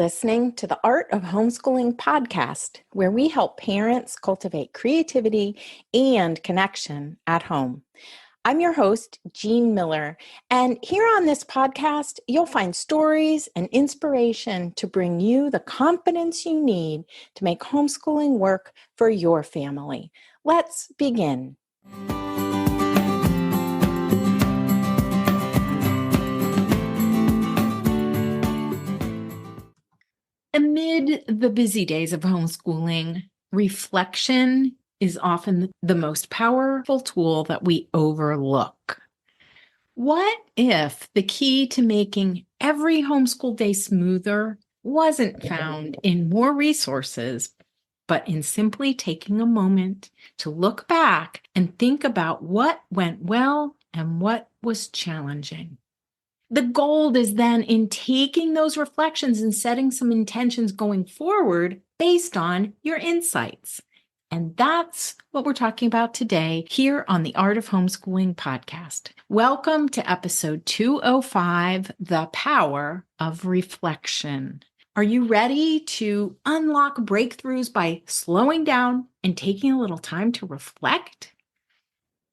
listening to the Art of Homeschooling podcast, where we help parents cultivate creativity and connection at home. I'm your host, Jean Miller, and here on this podcast, you'll find stories and inspiration to bring you the confidence you need to make homeschooling work for your family. Let's begin. Amid the busy days of homeschooling, reflection is often the most powerful tool that we overlook. What if the key to making every homeschool day smoother wasn't found in more resources, but in simply taking a moment to look back and think about what went well and what was challenging? The gold is then in taking those reflections and setting some intentions going forward based on your insights. And that's what we're talking about today here on the Art of Homeschooling podcast. Welcome to episode 205, The Power of Reflection. Are you ready to unlock breakthroughs by slowing down and taking a little time to reflect?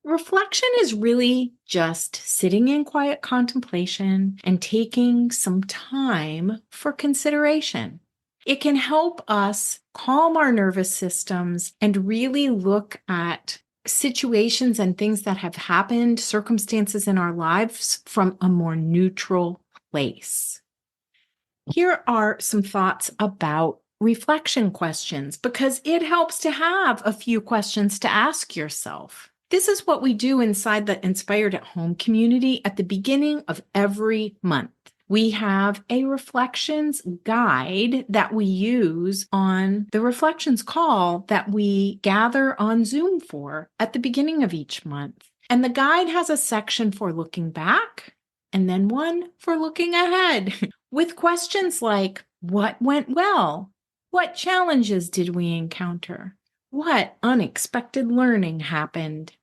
Reflection is really just sitting in quiet contemplation and taking some time for consideration. It can help us calm our nervous systems and really look at situations and things that have happened, circumstances in our lives from a more neutral place. Here are some thoughts about reflection questions because it helps to have a few questions to ask yourself. This is what we do inside the Inspired at Home community at the beginning of every month. We have a reflections guide that we use on the reflections call that we gather on Zoom for at the beginning of each month. And the guide has a section for looking back and then one for looking ahead with questions like, what went well? What challenges did we encounter? What unexpected learning happened?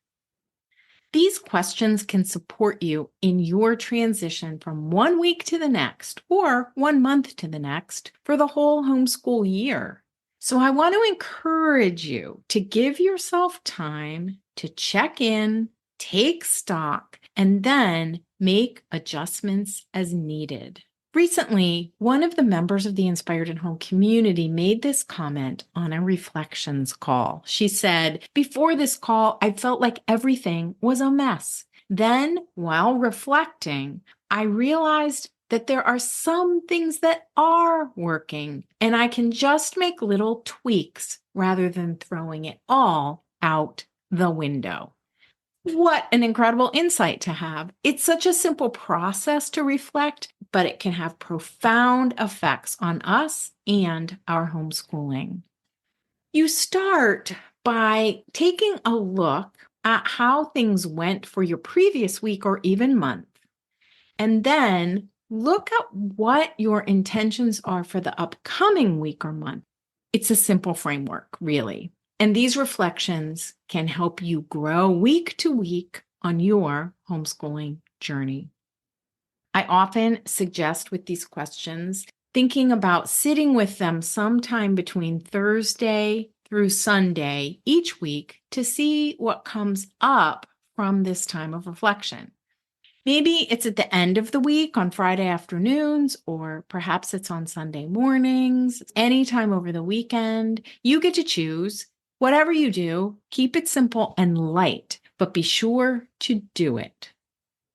These questions can support you in your transition from 1 week to the next or 1 month to the next for the whole homeschool year. So I want to encourage you to give yourself time to check in, take stock, and then make adjustments as needed. Recently, one of the members of the Inspired at Home community made this comment on a reflections call. She said, before this call, I felt like everything was a mess. Then, while reflecting, I realized that there are some things that are working, and I can just make little tweaks rather than throwing it all out the window. What an incredible insight to have. It's such a simple process to reflect, but it can have profound effects on us and our homeschooling. You start by taking a look at how things went for your previous week or even month, and then look at what your intentions are for the upcoming week or month. It's a simple framework, really. And these reflections can help you grow week to week on your homeschooling journey. I often suggest with these questions, thinking about sitting with them sometime between Thursday through Sunday each week to see what comes up from this time of reflection. Maybe it's at the end of the week on Friday afternoons, or perhaps it's on Sunday mornings, anytime over the weekend. You get to choose. Whatever you do, keep it simple and light, but be sure to do it.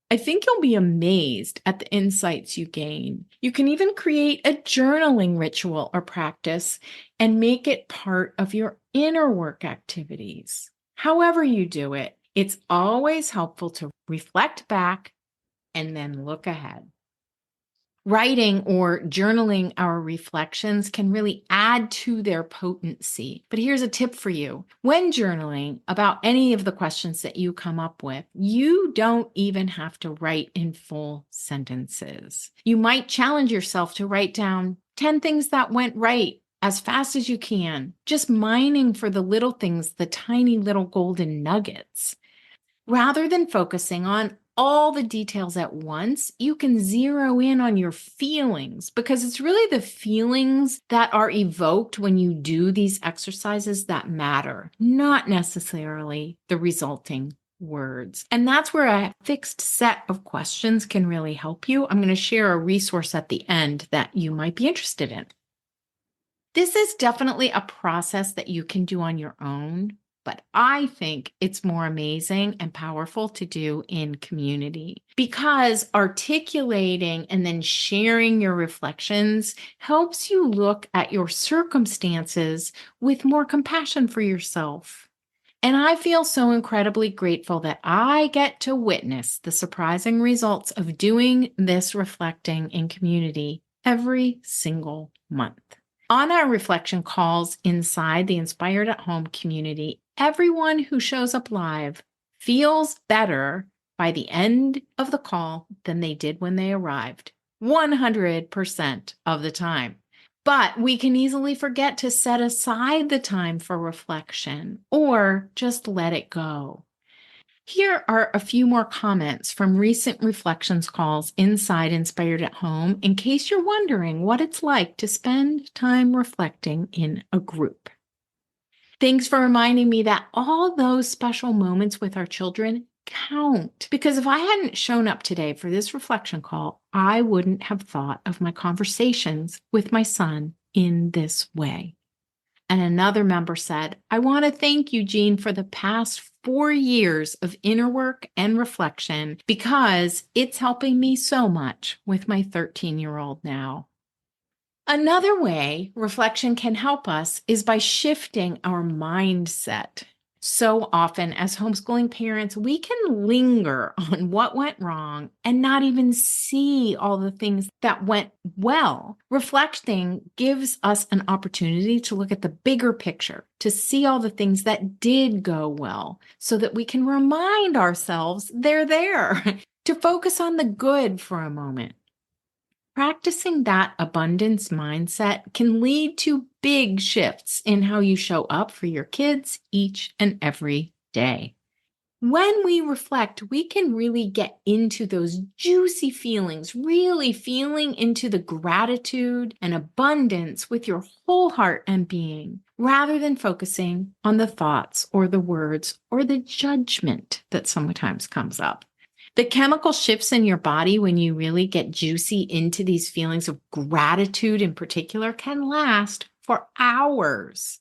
I think you'll be amazed at the insights you gain. You can even create a journaling ritual or practice and make it part of your inner work activities. However you do it, it's always helpful to reflect back and then look ahead. Writing or journaling our reflections can really add to their potency. But here's a tip for you. When journaling about any of the questions that you come up with, you don't even have to write in full sentences. You might challenge yourself to write down 10 things that went right as fast as you can, just mining for the little things, the tiny little golden nuggets. Rather than focusing on all the details at once, you can zero in on your feelings, because it's really the feelings that are evoked when you do these exercises that matter, not necessarily the resulting words. And that's where a fixed set of questions can really help you. I'm going to share a resource at the end that you might be interested in. This is definitely a process that you can do on your own, but I think it's more amazing and powerful to do in community, because articulating and then sharing your reflections helps you look at your circumstances with more compassion for yourself. And I feel so incredibly grateful that I get to witness the surprising results of doing this reflecting in community every single month. On our reflection calls inside the Inspired at Home community, everyone who shows up live feels better by the end of the call than they did when they arrived, 100% of the time. But we can easily forget to set aside the time for reflection or just let it go. Here are a few more comments from recent reflections calls inside Inspired at Home, in case you're wondering what it's like to spend time reflecting in a group. Thanks for reminding me that all those special moments with our children count, because if I hadn't shown up today for this reflection call, I wouldn't have thought of my conversations with my son in this way. And another member said, I want to thank you, Jean, for the past 4 years of inner work and reflection, because it's helping me so much with my 13-year-old now. Another way reflection can help us is by shifting our mindset. So often, as homeschooling parents, we can linger on what went wrong and not even see all the things that went well. Reflecting gives us an opportunity to look at the bigger picture, to see all the things that did go well, so that we can remind ourselves they're there, to focus on the good for a moment. Practicing that abundance mindset can lead to big shifts in how you show up for your kids each and every day. When we reflect, we can really get into those juicy feelings, really feeling into the gratitude and abundance with your whole heart and being, rather than focusing on the thoughts or the words or the judgment that sometimes comes up. The chemical shifts in your body when you really get juicy into these feelings of gratitude in particular can last for hours.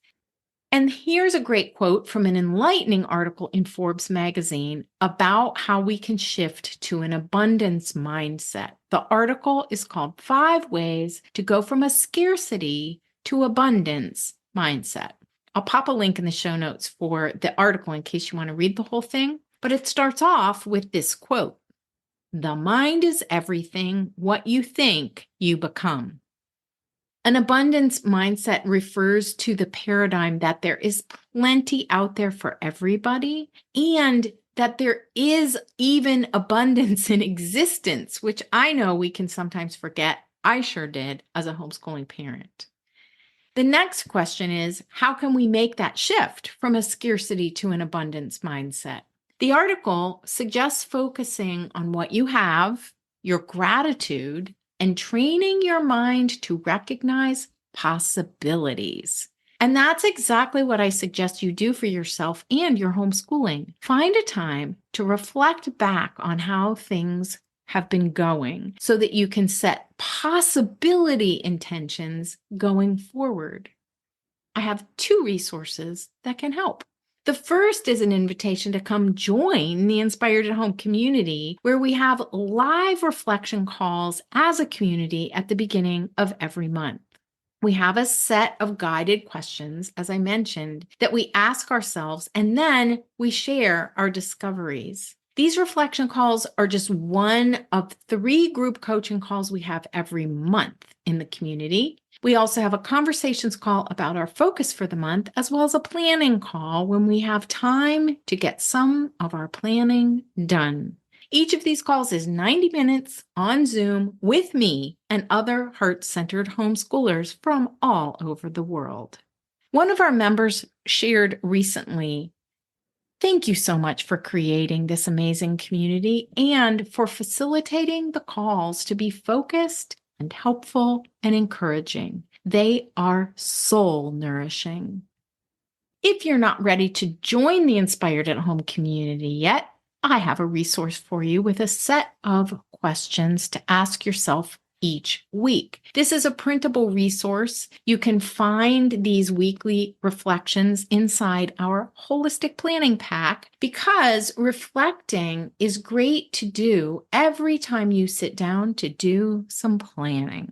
And here's a great quote from an enlightening article in Forbes magazine about how we can shift to an abundance mindset. The article is called 5 Ways to Go from a Scarcity to Abundance Mindset. I'll pop a link in the show notes for the article in case you want to read the whole thing. But it starts off with this quote: "The mind is everything. What you think, you become." An abundance mindset refers to the paradigm that there is plenty out there for everybody, and that there is even abundance in existence, which I know we can sometimes forget. I sure did as a homeschooling parent. The next question is, how can we make that shift from a scarcity to an abundance mindset? The article suggests focusing on what you have, your gratitude, and training your mind to recognize possibilities. And that's exactly what I suggest you do for yourself and your homeschooling. Find a time to reflect back on how things have been going so that you can set possibility intentions going forward. I have 2 resources that can help. The first is an invitation to come join the Inspired at Home community, where we have live reflection calls as a community at the beginning of every month. We have a set of guided questions, as I mentioned, that we ask ourselves, and then we share our discoveries. These reflection calls are just one of 3 group coaching calls we have every month in the community. We also have a conversations call about our focus for the month, as well as a planning call when we have time to get some of our planning done. Each of these calls is 90 minutes on Zoom with me and other heart-centered homeschoolers from all over the world. One of our members shared recently Thank you so much for creating this amazing community and for facilitating the calls to be focused and helpful and encouraging. They are soul nourishing. If you're not ready to join the Inspired at Home community yet, I have a resource for you with a set of questions to ask yourself each week. This is a printable resource. You can find these weekly reflections inside our holistic planning pack because reflecting is great to do every time you sit down to do some planning.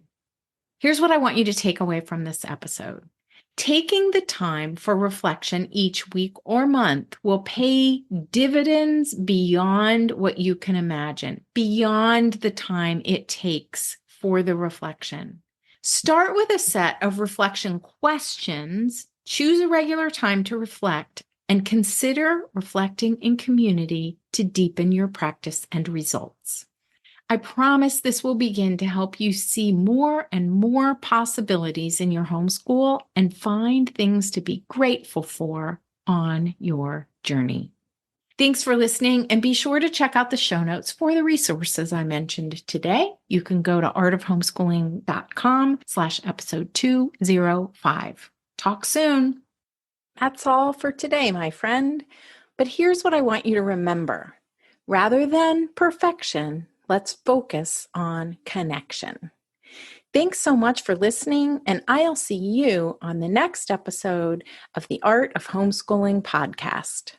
Here's what I want you to take away from this episode. Taking the time for reflection each week or month will pay dividends beyond what you can imagine, beyond the time it takes for the reflection. Start with a set of reflection questions, choose a regular time to reflect, and consider reflecting in community to deepen your practice and results. I promise this will begin to help you see more and more possibilities in your homeschool and find things to be grateful for on your journey. Thanks for listening, and be sure to check out the show notes for the resources I mentioned today. You can go to artofhomeschooling.com/episode 205. Talk soon. That's all for today, my friend. But here's what I want you to remember. Rather than perfection, let's focus on connection. Thanks so much for listening, and I'll see you on the next episode of the Art of Homeschooling podcast.